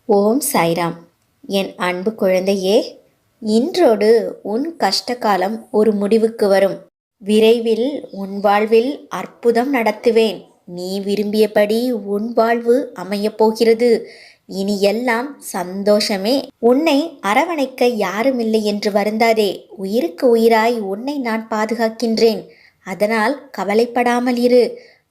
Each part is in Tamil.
ஓம் சாய்ராம். என் அன்பு குழந்தையே, இன்றோடு உன் கஷ்டகாலம் ஒரு முடிவுக்கு வரும். விரைவில் உன் வாழ்வில் அற்புதம் நடத்துவேன். நீ விரும்பியபடி உன் வாழ்வு அமையப் போகிறது. இனி எல்லாம் சந்தோஷமே. உன்னை அரவணைக்க யாருமில்லை என்று வருந்தாதே. உயிருக்கு உயிராய் உன்னை நான் பாதுகாக்கின்றேன். அதனால் கவலைப்படாமல் இரு.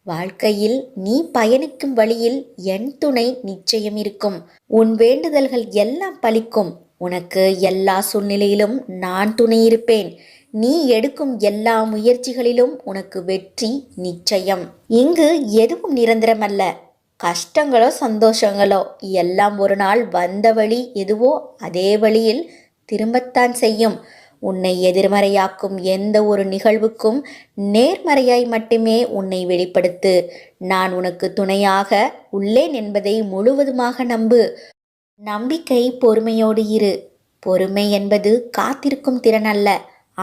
வாழ்க்கையில் நீ பயணிக்கும் வழியில் என் துணை நிச்சயம் இருக்கும். உன் வேண்டுதல்கள் எல்லாம் பலிக்கும். உனக்கு எல்லா சூழ்நிலையிலும் நான் துணை இருப்பேன். நீ எடுக்கும் எல்லா முயற்சிகளிலும் உனக்கு வெற்றி நிச்சயம். இங்கு எதுவும் நிரந்தரமல்ல. கஷ்டங்களோ சந்தோஷங்களோ எல்லாம் ஒரு நாள் வந்த வழி எதுவோ அதே வழியில் திரும்பத்தான் செய்யும். உன்னை எதிர்மறையாக்கும் எந்த ஒரு நிகழ்வுக்கும் நேர்மறையாய் மட்டுமே உன்னை வெளிப்படுத்து. நான் உனக்கு துணையாக உள்ளேன் என்பதை முழுவதுமாக நம்பு. நம்பிக்கை பொறுமையோடு இரு. பொறுமை என்பது காத்திருக்கும் திறன் அல்ல,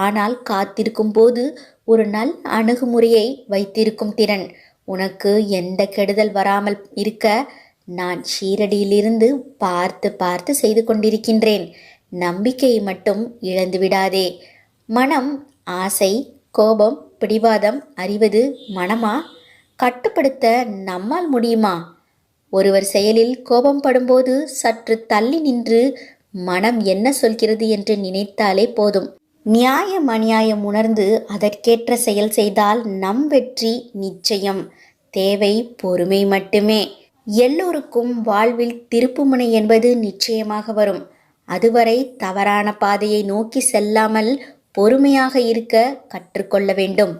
ஆனால் காத்திருக்கும் போது ஒரு நல்ல அணுகுமுறையை வைத்திருக்கும் திறன். உனக்கு எந்த கெடுதல் வராமல் இருக்க நான் ஷீரடியிலிருந்து பார்த்து பார்த்து செய்து கொண்டிருக்கின்றேன். நம்பிக்கையை மட்டும் இழந்து விடாதே. மனம், ஆசை, கோபம், பிடிவாதம் அறிவது மனமா? கட்டுப்படுத்த நம்மால் முடியுமா? ஒருவர் செயலில் கோபம் படும்போது சற்று தள்ளி நின்று மனம் என்ன சொல்கிறது என்று நினைத்தாலே போதும். நியாயம் அநியாயம் உணர்ந்து அதற்கேற்ற செயல் செய்தால் நம் வெற்றி நிச்சயம். தேவை பொறுமை மட்டுமே. எல்லோருக்கும் வாழ்வில் திருப்புமுனை என்பது நிச்சயமாக வரும். அதுவரை தவறான பாதையை நோக்கி செல்லாமல் பொறுமையாக இருக்க கற்றுக்கொள்ள வேண்டும்.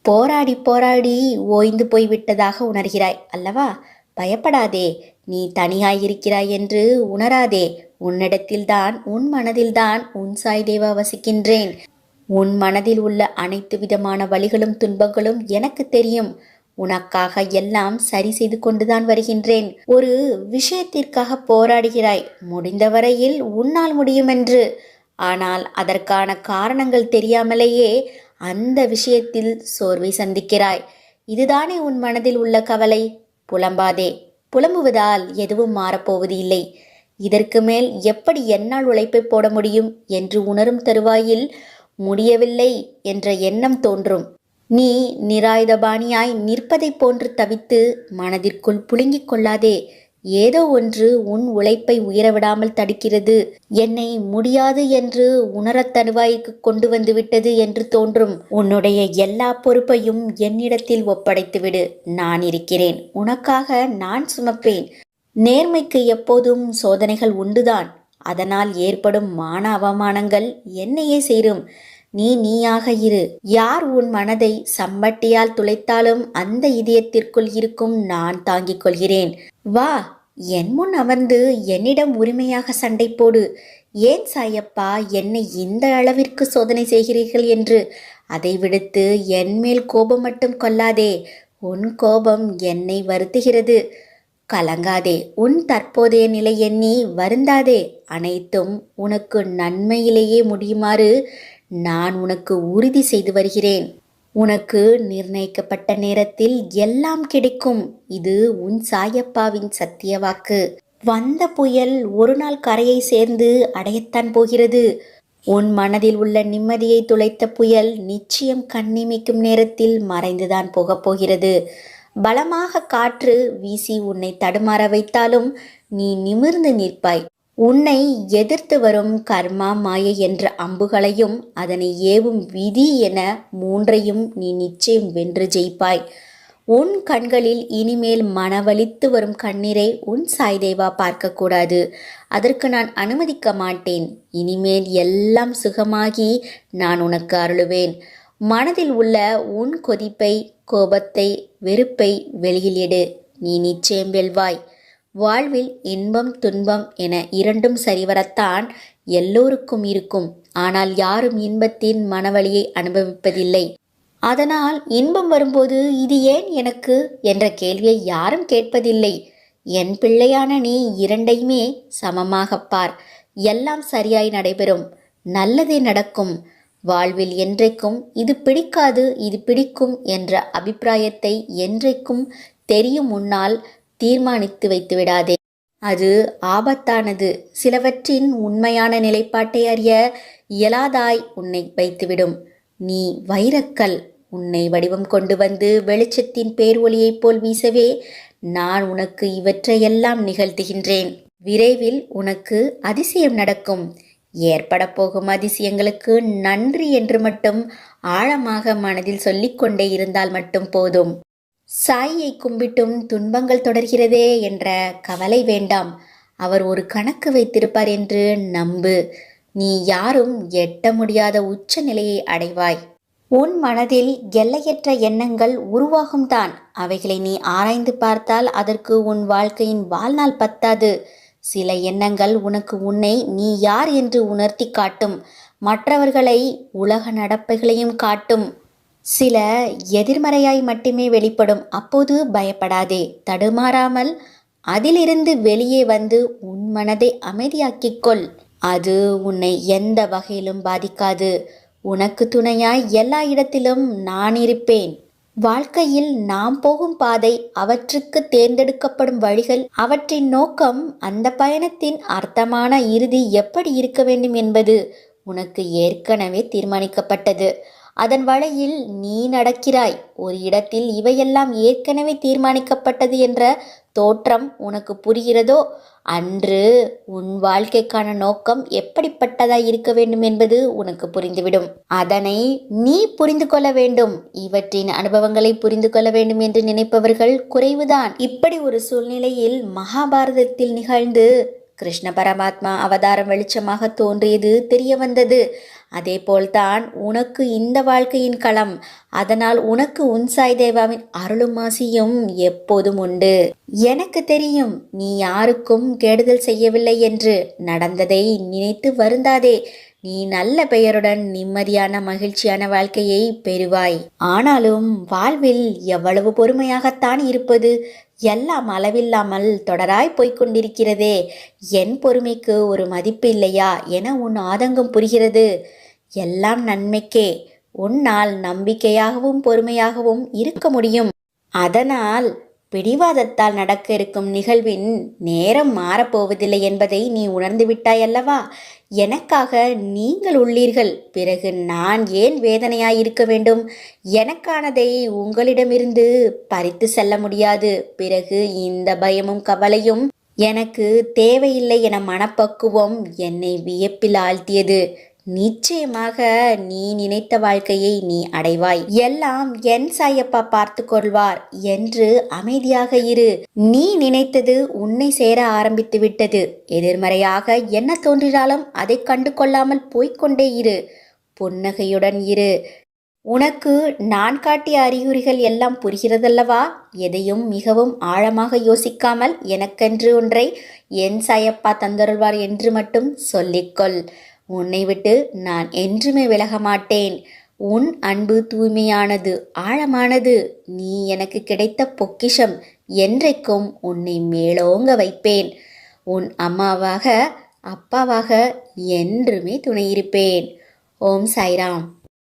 போராடி போராடி ஓய்ந்து போய்விட்டதாக உணர்கிறாய் அல்லவா? பயப்படாதே. நீ தனியாயிருக்கிறாய் என்று உணராதே. உன்னிடத்தில்தான், உன் மனதில்தான் உன் சாய் தேவா வசிக்கின்றேன். உன் மனதில் உள்ள அனைத்து விதமான வலிகளும் துன்பங்களும் எனக்கு தெரியும். உனக்காக எல்லாம் சரி செய்து கொண்டுதான் வருகின்றேன். ஒரு விஷயத்திற்காக போராடுகிறாய், முடிந்தவரையில் உன்னால் முடியுமென்று. ஆனால் அதற்கான காரணங்கள் தெரியாமலேயே அந்த விஷயத்தில் சோர்வை சந்திக்கிறாய். இதுதானே உன் மனதில் உள்ள கவலை? புலம்பாதே. புலம்புவதால் எதுவும் மாறப்போவது இல்லை. இதற்கு மேல் எப்படி என்னால் உழைப்பை போட முடியும் என்று உணரும் தருவாயில் முடியவில்லை என்ற எண்ணம் தோன்றும். நீ நிராயுதபாணியாய் நிற்பதை போன்று தவித்து மனதிற்குள் புழுங்கிக் கொள்ளாதே. ஏதோ ஒன்று உன் உழைப்பை உயரவிடாமல் தடுக்கிறது. என்னை முடியாது என்று உணரத் தருவாய்க்கு கொண்டு வந்து விட்டது என்று தோன்றும். உன்னுடைய எல்லா பொறுப்பையும் என்னிடத்தில் ஒப்படைத்துவிடு. நான் இருக்கிறேன். உனக்காக நான் சுமப்பேன். நேர்மைக்கு எப்போதும் சோதனைகள் உண்டுதான். அதனால் ஏற்படும் மான அவமானங்கள் என்னையே சேரும். நீயாக இரு. யார் உன் மனதை சம்பட்டியால் துளைத்தாலும் அந்த இதயத்திற்குள் இருக்கும் நான் தாங்கிக் கொள்கிறேன். வா, என் முன் அமர்ந்து என்னிடம் உரிமையாக சண்டை போடு. ஏன் சாயப்பா என்னை இந்த அளவிற்கு சோதனை செய்கிறீர்கள் என்று. அதை விடுத்து என் மேல் கோபம் மட்டும் கொள்ளாதே. உன் கோபம் என்னை வருத்துகிறது. கலங்காதே. உன் தற்போதைய நிலை எண்ணி வருந்தாதே. அனைத்தும் உனக்கு நன்மையிலேயே முடியுமாறு நான் உனக்கு உறுதி செய்து வருகிறேன். உனக்கு நிர்ணயிக்கப்பட்ட நேரத்தில் எல்லாம் கிடைக்கும். இது உன் சாயப்பாவின் சத்திய வாக்கு. வந்த புயல் ஒரு நாள் கரையை சேர்ந்து அடையத்தான் போகிறது. உன் மனதில் உள்ள நிம்மதியை துளைத்த புயல் நிச்சயம் கண்ணிமைக்கும் நேரத்தில் மறைந்துதான் போகப் போகிறது. பலமாக காற்று வீசி உன்னை தடுமாற வைத்தாலும் நீ நிமிர்ந்து நிற்பாய். உன்னை எதிர்த்து வரும் கர்மா, மாயை என்ற அம்புகளையும் அதனை ஏவும் விதி என மூன்றையும் நீ நிச்சயம் வென்று ஜெயிப்பாய். உன் கண்களில் இனிமேல் மனவலித்து வரும் கண்ணீரை உன் சாய்தேவா பார்க்கக்கூடாது. அதற்கு நான் அனுமதிக்க மாட்டேன். இனிமேல் எல்லாம் சுகமாகி நான் உனக்கு அருளுவேன். மனதில் உள்ள உன் கொதிப்பை, கோபத்தை, வெறுப்பை வெளியில் எடு. நீ நிச்சயம் வெல்வாய். வாழ்வில் இன்பம் துன்பம் என இரண்டும் சரிவரத்தான் எல்லோருக்கும் இருக்கும். ஆனால் யாரும் இன்பத்தின் மனவழியை அனுபவிப்பதில்லை. அதனால் இன்பம் வரும்போது இது ஏன் எனக்கு என்ற கேள்வியை யாரும் கேட்பதில்லை. என் பிள்ளையான நீ இரண்டையுமே சமமாக பார். எல்லாம் சரியாய் நடைபெறும். நல்லதே நடக்கும். வாழ்வில் என்றைக்கும் இது பிடிக்காது, இது பிடிக்கும் என்ற அபிப்பிராயத்தை என்றைக்கும் தெரியும் முன்னால் தீர்மானித்து வைத்து விடாதே. அது ஆபத்தானது. சிலவற்றின் உண்மையான நிலைப்பாட்டை அறிய இயலாதாய் உன்னை வைத்துவிடும். நீ வைரக்கல். உன்னை வடிவம் கொண்டு வந்து வெளிச்சத்தின் பேரொளியைப் போல் வீசவே நான் உனக்கு இவற்றையெல்லாம் நிகழ்த்துகின்றேன். விரைவில் உனக்கு அதிசயம் நடக்கும். ஏற்பட போகும் அதிசயங்களுக்கு நன்றி என்று மட்டும் ஆழமாக மனதில் சொல்லிக்கொண்டே இருந்தால் மட்டும் போதும். சாயை கும்பிட்டும் துன்பங்கள் தொடர்கிறதே என்ற கவலை வேண்டாம். அவர் ஒரு கணக்கு வைத்திருப்பார் என்று நம்பு. நீ யாரும் எட்ட முடியாத உச்ச நிலையை அடைவாய். உன் மனதில் எல்லையற்ற எண்ணங்கள் உருவாகும் தான். அவைகளை நீ ஆராய்ந்து பார்த்தால் அதற்கு உன் வாழ்க்கையின் வாழ்நாள் பத்தாது. சில எண்ணங்கள் உனக்கு உன்னை நீ யார் என்று உணர்த்தி காட்டும். மற்றவர்களை உலக நடப்பைகளையும் காட்டும். சில எதிர்மறையாய் மட்டுமே வெளிப்படும். அப்போது பயப்படாதே, தடுமாறாமல் அதிலிருந்து வெளியே வந்து உன் மனதை அமைதியாக்கிக் கொள். அது உன்னை எந்த வகையிலும் பாதிக்காது. உனக்கு துணையாய் எல்லா இடத்திலும் நான் இருப்பேன். வாழ்க்கையில் நாம் போகும் பாதை, அவற்றுக்கு தேர்ந்தெடுக்கப்படும் வழிகள், அவற்றின் நோக்கம், அந்த பயணத்தின் அர்த்தமான இறுதி எப்படி இருக்க வேண்டும் என்பது உனக்கு ஏற்கனவே தீர்மானிக்கப்பட்டது. அதன் வழியில் நீ நடக்கிறாய். ஒரு இடத்தில் இவையெல்லாம் ஏற்கனவே தீர்மானிக்கப்பட்டது என்ற தோற்றம் உனக்கு புரிகிறதோ, அன்று உன் வாழ்க்கைக்கான நோக்கம் எப்படிப்பட்டதாய் இருக்க வேண்டும் என்பது உனக்கு புரிந்துவிடும். அதனை நீ புரிந்து கொள்ள வேண்டும். இவற்றின் அனுபவங்களை புரிந்து கொள்ள வேண்டும் என்று நினைப்பவர்கள் குறைவுதான். இப்படி ஒரு சூழ்நிலையில் மகாபாரதத்தில் நிகழ்ந்து கிருஷ்ண பரமாத்மா அவதாரம் வெளிச்சமாக தோன்றியது தெரிய வந்தது. அதே போல்தான் உனக்கு இந்த வாழ்க்கையின் களம். அதனால் உனக்கு உன் சாய் தேவாவின் அருளும் ஆசியும் எப்போதும் உண்டு. எனக்கு தெரியும் நீ யாருக்கும் கெடுதல் செய்யவில்லை என்று. நடந்ததை நினைத்து வருந்தாதே. நீ நல்ல பெயருடன் நிம்மதியான மகிழ்ச்சியான வாழ்க்கையை பெறுவாய். ஆனாலும் வாழ்வில் எவ்வளவு பொறுமையாகத்தான் இருப்பது. எல்லாம் அளவில்லாமல் தொடராய் போய்கொண்டிருக்கிறதே. என் பொறுமைக்கு ஒரு மதிப்பு இல்லையா என உன் ஆதங்கம் புரிகிறது. எல்லாம் நன்மைக்கே. உன்னால் நம்பிக்கையாகவும் பொறுமையாகவும் இருக்க முடியும். அதனால் பிடிவாதத்தால் நடக்க இருக்கும் நிகழ்வின் நேரம் மாறப்போவதில்லை என்பதை நீ உணர்ந்து விட்டாய் அல்லவா? எனக்காக நீங்கள் உள்ளீர்கள். பிறகு நான் ஏன் வேதனையாயிருக்க வேண்டும்? எனக்கானதை உங்களிடமிருந்து பறித்து செல்ல முடியாது. பிறகு இந்த பயமும் கவலையும் எனக்கு தேவையில்லை என மனப்பக்குவம் என்னை வியப்பில் ஆழ்த்தியது. நிச்சயமாக நீ நினைத்த வாழ்க்கையை நீ அடைவாய். எல்லாம் என் சாயப்பா பார்த்து கொள்வார் என்று அமைதியாக இரு. நீ நினைத்தது உன்னை சேர ஆரம்பித்து விட்டது. எதிர்மறையாக என்ன தோன்றினாலும் அதை கண்டு கொள்ளாமல் போய்கொண்டே இரு. புன்னகையுடன் இரு. உனக்கு நான் காட்டிய அறிகுறிகள் எல்லாம் புரிகிறதல்லவா? எதையும் மிகவும் ஆழமாக யோசிக்காமல் எனக்கென்று ஒன்றை என் சாயப்பா தந்தருள்வார் என்று மட்டும் சொல்லிக்கொள். உன்னை விட்டு நான் என்றுமே விலக மாட்டேன். உன் அன்பு தூய்மையானது, ஆழமானது. நீ எனக்கு கிடைத்த பொக்கிஷம். என்றைக்கும் உன்னை மேலோங்க வைப்பேன். உன் அம்மாவாக, அப்பாவாக என்றுமே துணையிருப்பேன். ஓம் சாய்ராம்.